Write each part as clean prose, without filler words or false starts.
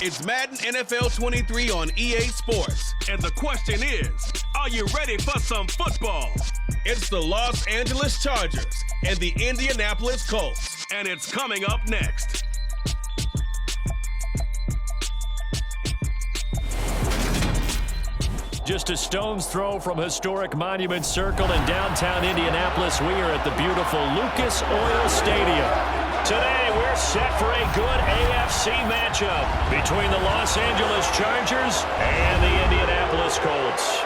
It's Madden NFL 23 on EA Sports. And the question is, are you ready for some football? It's the Los Angeles Chargers and the Indianapolis Colts. And it's coming up next. Just a stone's throw from historic Monument Circle in downtown Indianapolis. We are at the beautiful Lucas Oil Stadium. Today, we're set for a good AFC matchup between the Los Angeles Chargers and the Indianapolis Colts.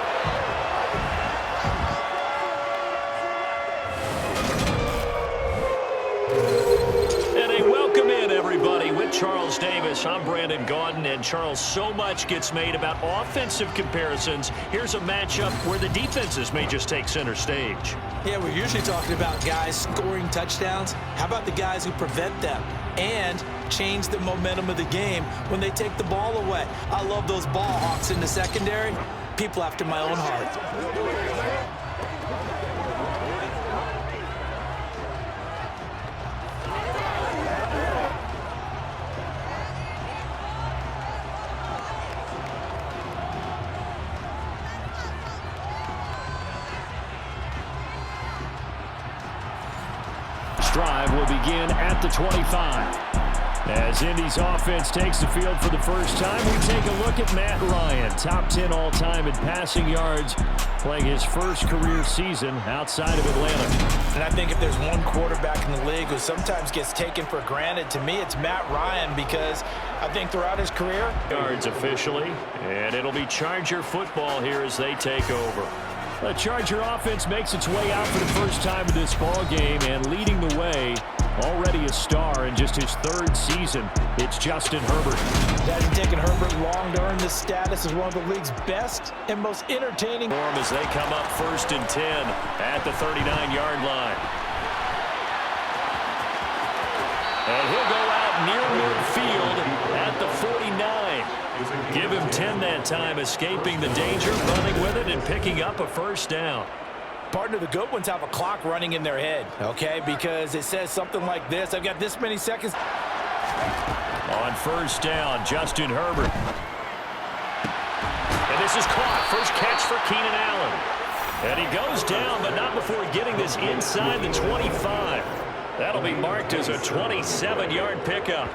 And a welcome in, everybody, with Charles Davis. I'm Brandon Gaudin, and Charles, so much gets made about offensive comparisons. Here's a matchup where the defenses may just take center stage. Yeah, we're usually talking about guys scoring touchdowns. How about the guys who prevent them and change the momentum of the game when they take the ball away? I love those ball hawks in the secondary. People after my own heart. Drive will begin at the 25. As Indy's offense takes the field for the first time, we take a look at Matt Ryan, top 10 all-time in passing yards, playing his first career season outside of Atlanta. And I think if there's one quarterback in the league who sometimes gets taken for granted, to me it's Matt Ryan, because I think throughout his career, yards officially, and it'll be Charger football here as they take over. The Charger offense makes its way out for the first time in this ball game, and leading the way, already a star in just his third season, it's Justin Herbert. It hasn't taken Herbert long to earn this status as one of the league's best and most entertaining. As they come up 1st and 10 at the 39-yard line. And he'll go out near midfield at the 49. Give him 10 that time, escaping the danger, running with it, and picking up a first down. Partner, the good ones have a clock running in their head, okay? Because it says something like this: I've got this many seconds. On first down, Justin Herbert. And this is caught. First catch for Keenan Allen. And he goes down, but not before getting this inside the 25. That'll be marked as a 27-yard pickup.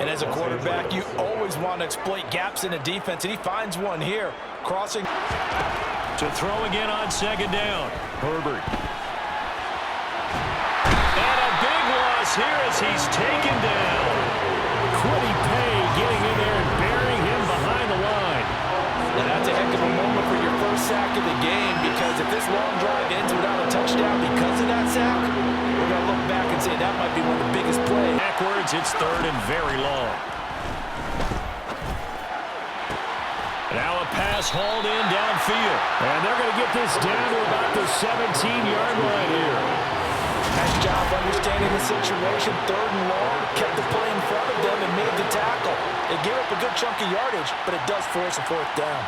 And as a quarterback, you always want to exploit gaps in the defense, and he finds one here. Crossing. To throw again on second down. Herbert. And a big loss here as he's taken down. Quiddy Pay getting in there and burying him behind the line. And that's a heck of a moment for your first sack of the game, because if this long drive ends without a touchdown because of that sack, we're going to look back and say that might be one of the biggest plays. Backwards, it's third and very long. Now a pass hauled in downfield. And they're going to get this down to about the 17-yard line here. Nice job understanding the situation. 3rd and long, kept the play in front of them and made the tackle. They gave up a good chunk of yardage, but it does force a 4th down.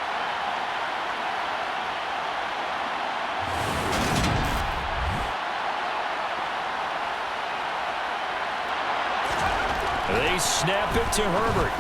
They snap it to Herbert.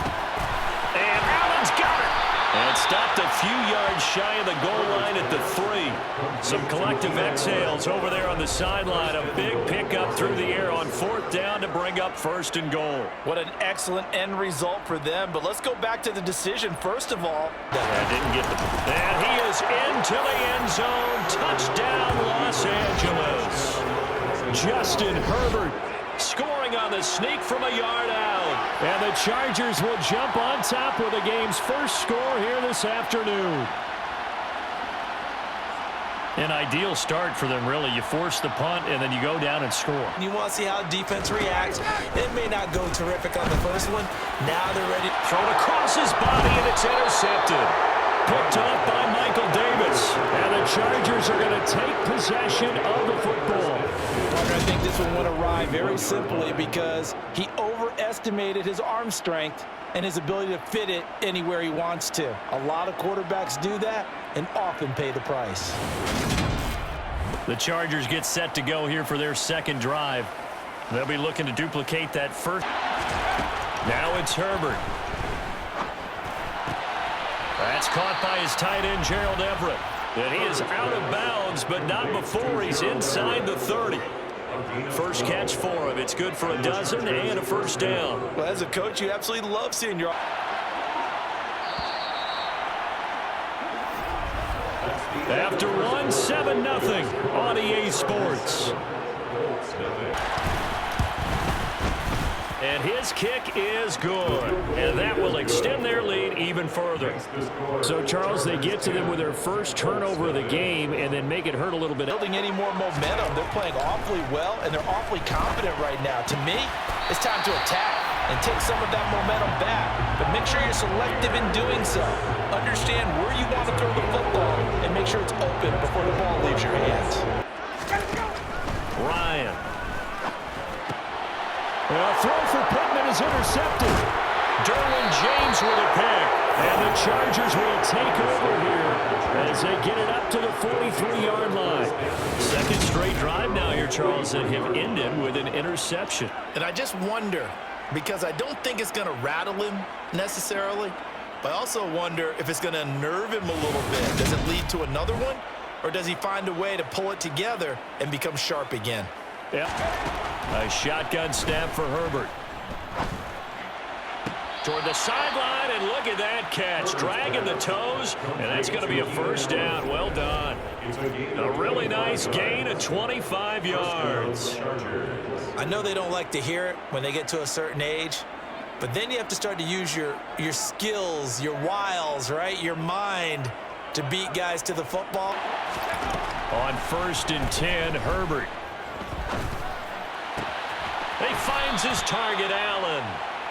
And Allen's got it. And stopped a few yards shy of the goal line at the 3. Some collective exhales over there on the sideline. A big pickup through the air on 4th down to bring up 1st and goal. What an excellent end result for them. But let's go back to the decision first of all. Didn't get the... And he is into the end zone. Touchdown, Los Angeles. Justin Herbert scoring on the sneak from a yard out. And the Chargers will jump on top with the game's first score here this afternoon. An ideal start for them, really. You force the punt, and then you go down and score. You want to see how defense reacts. It may not go terrific on the first one. Now they're ready. Thrown across his body, and it's intercepted. Picked up by Michael Davis. And the Chargers are going to take possession of the football. I think this one went awry very simply because he overestimated his arm strength and his ability to fit it anywhere he wants to. A lot of quarterbacks do that and often pay the price. The Chargers get set to go here for their second drive. They'll be looking to duplicate that first. Now it's Herbert. That's caught by his tight end, Gerald Everett. And he is out of bounds, but not before he's inside the 30. First catch for him. It's good for a dozen and a first down. Well, as a coach, you absolutely love seeing your... After 7-0 on EA Sports. And his kick is good. And that will extend their lead even further. So, Charles, they get to them with their first turnover of the game and then make it hurt a little bit. Building any more momentum. They're playing awfully well, and they're awfully confident right now. To me, it's time to attack and take some of that momentum back. But make sure you're selective in doing so. Understand where you want to throw the football and make sure it's open before the ball leaves your hands. Ryan. A throw for Pittman is intercepted. Derwin James with a pick. And the Chargers will take over here as they get it up to the 43-yard line. Second straight drive now here, Charles, that have ended with an interception. And I just wonder, because I don't think it's going to rattle him necessarily, but I also wonder if it's going to unnerve him a little bit. Does it lead to another one, or does he find a way to pull it together and become sharp again? Yep. A shotgun snap for Herbert. Toward the sideline, and look at that catch. Dragging the toes, and that's going to be a first down. Well done. A really nice gain of 25 yards. I know they don't like to hear it when they get to a certain age, but then you have to start to use your skills, your wiles, right? Your mind to beat guys to the football. On 1st and 10, Herbert. He finds his target, Allen.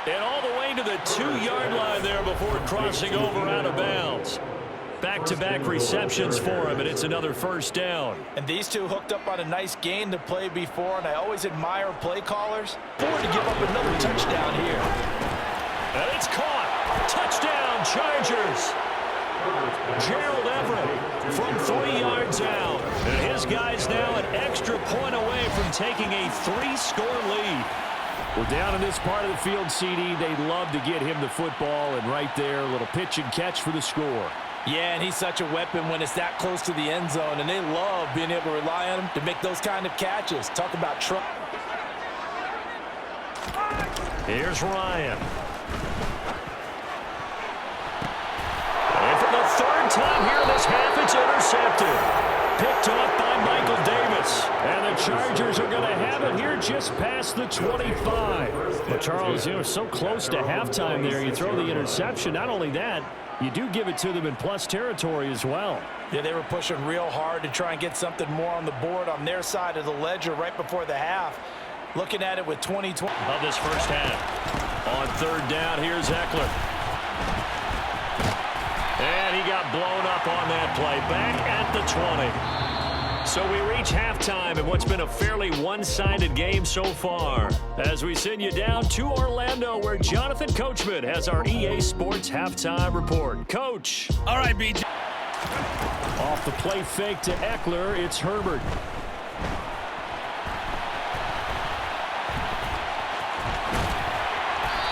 And all the way to the 2-yard line there before crossing over out of bounds. Back-to-back receptions for him, and it's another first down. And these two hooked up on a nice game to play before, and I always admire play callers. Forward to give up another touchdown here. And it's caught. Touchdown, Chargers. Gerald Everett from 3 yards out. And his guy's now an extra point away from taking a 3-score lead. Well, down in this part of the field, CD, they'd love to get him the football, and right there, a little pitch and catch for the score. Yeah, and he's such a weapon when it's that close to the end zone, and they love being able to rely on him to make those kind of catches. Talk about truck. Here's Ryan. And for the 3rd time here in this half, it's intercepted. Picked off by Michael Davis. And the Chargers are going to have it here just past the 25. Well, Charles, you know, so close to halftime there. You throw the interception. Not only that, you do give it to them in plus territory as well. Yeah, they were pushing real hard to try and get something more on the board on their side of the ledger right before the half. Looking at it with 20-20. Of this first half. On 3rd down, here's Eckler. And he got blown up on that play. Back at the 20. So we reach halftime in what's been a fairly one-sided game so far. As we send you down to Orlando, where Jonathan Coachman has our EA Sports halftime report. Coach. All right, BJ. Off the play fake to Eckler, it's Herbert.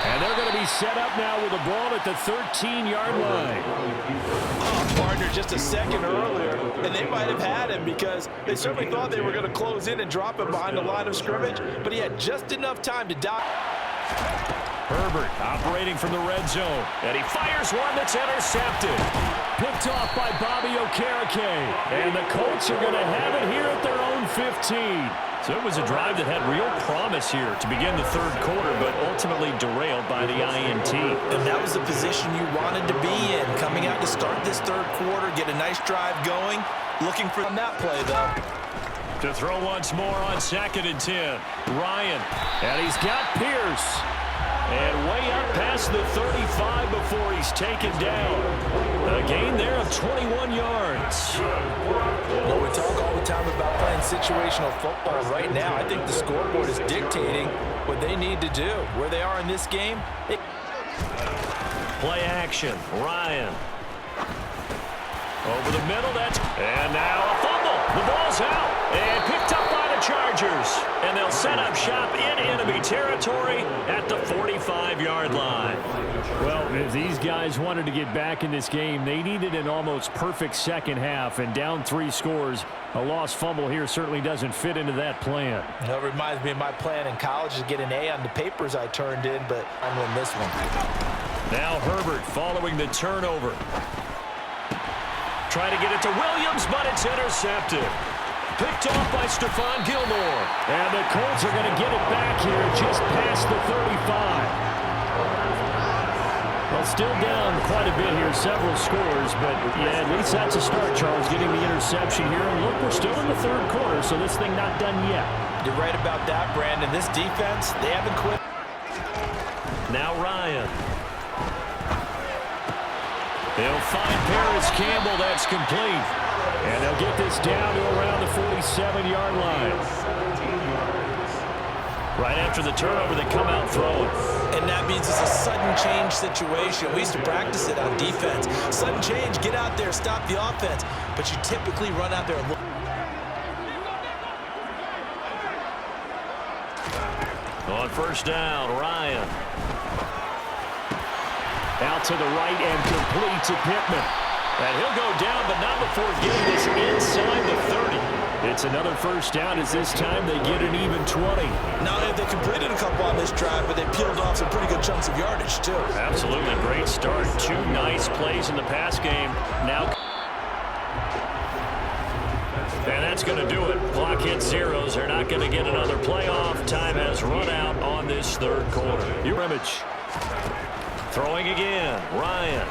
And they're going to be set up now with the ball at the 13-yard line. Oh, partner, just a second earlier, and they might have had him because they certainly thought they were going to close in and drop him behind the line of scrimmage, but he had just enough time to dive. Herbert operating from the red zone, and he fires one that's intercepted. Picked off by Bobby Okereke, and the Colts are going to have it here at their own 15. So it was a drive that had real promise here to begin the 3rd quarter, but ultimately derailed by the INT. And that was the position you wanted to be in, coming out to start this 3rd quarter, get a nice drive going. Looking for on that play, though. To throw once more on 2nd and 10. Ryan. And he's got Pierce. And way up past the 35 before he's taken down. A gain there of 21 yards. Well, we talk all the time about playing situational football. Right now, I think the scoreboard is dictating what they need to do. Where they are in this game. Play action. Ryan. Over the middle. And now a fumble. The ball's out. And picked up by the Chargers. Chargers, and they'll set up shop in enemy territory at the 45-yard line. Well, if these guys wanted to get back in this game, they needed an almost perfect second half, and down 3 scores. A lost fumble here certainly doesn't fit into that plan. It reminds me of my plan in college to get an A on the papers I turned in, but I'm winning this one. Now Herbert following the turnover. Trying to get it to Williams, but it's intercepted. Picked off by Stephon Gilmore. And the Colts are going to get it back here just past the 35. Well, still down quite a bit here, several scores, but yeah, at least that's a start, Charles, getting the interception here. And look, we're still in the third quarter, so this thing not done yet. You're right about that, Brandon. This defense, they haven't quit. Now Ryan. They'll find Paris Campbell. That's complete. And they'll get this down to around the 47-yard line. Right after the turnover, they come out throwing. And that means it's a sudden change situation. We used to practice it on defense. Sudden change, get out there, stop the offense. But you typically run out there and look. On first down, Ryan. Out to the right and complete to Pittman. And he'll go down, but not before getting this inside the 30. It's another first down as this time they get an even 20. Now, they completed a couple on this drive, but they peeled off some pretty good chunks of yardage, too. Absolutely great start. 2 nice plays in the pass game. Now, and that's going to do it. Clock hits zeros. They're not going to get another playoff. Time has run out on this third quarter. Your image. Throwing again, Ryan.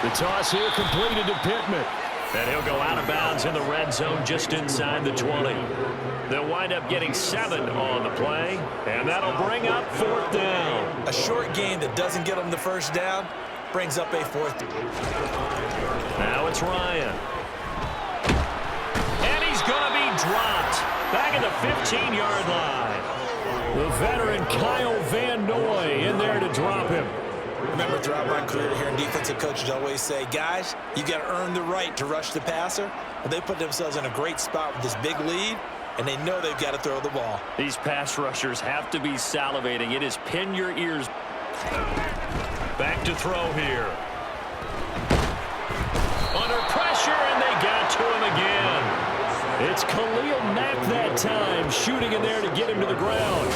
The toss here completed to Pittman. And he'll go out of bounds in the red zone just inside the 20. They'll wind up getting 7 on the play, and that'll bring up 4th down. A short game that doesn't get them the first down brings up a 4th. Now it's Ryan. And he's going to be dropped back at the 15-yard line. The veteran Kyle Van Noy in there to drop him. Remember, throughout my career here in defensive coaches always say, guys, you got to earn the right to rush the passer. Well, they put themselves in a great spot with this big lead, and they know they've got to throw the ball. These pass rushers have to be salivating. It is pin your ears. Back to throw here. Under pressure, and they got to him again. It's Khalil Mack that time, shooting in there to get him to the ground.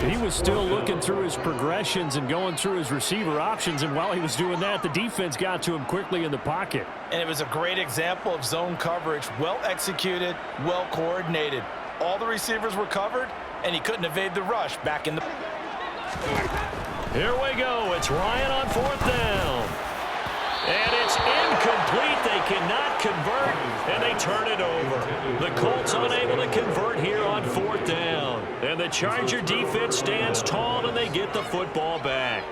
He was still looking through his progressions and going through his receiver options, and while he was doing that, the defense got to him quickly in the pocket. And it was a great example of zone coverage, well executed, well coordinated. All the receivers were covered, and he couldn't evade the rush back in the... Here we go. It's Ryan on 4th down. And it's incomplete. They cannot convert, and they turn it over. The Colts unable to convert here on 4th down. And the Charger defense stands tall, and they get the football back.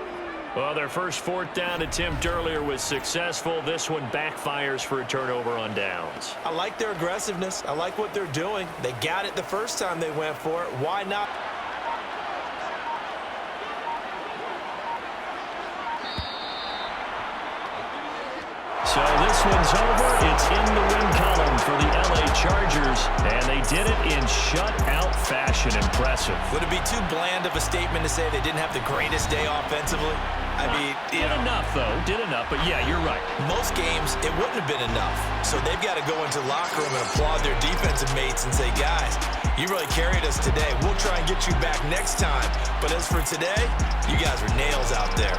Well, their first 4th down attempt earlier was successful. This one backfires for a turnover on downs. I like their aggressiveness. I like what they're doing. They got it the first time they went for it. Why not? So this one's over. It's in the win column for the LA Chargers, and they did it in shutout fashion. Impressive. Would it be too bland of a statement to say they didn't have the greatest day offensively? I mean, did enough, though. Did enough, but yeah, you're right. Most games, it wouldn't have been enough. So they've got to go into the locker room and applaud their defensive mates and say, guys, you really carried us today. We'll try and get you back next time. But as for today, you guys were nails out there.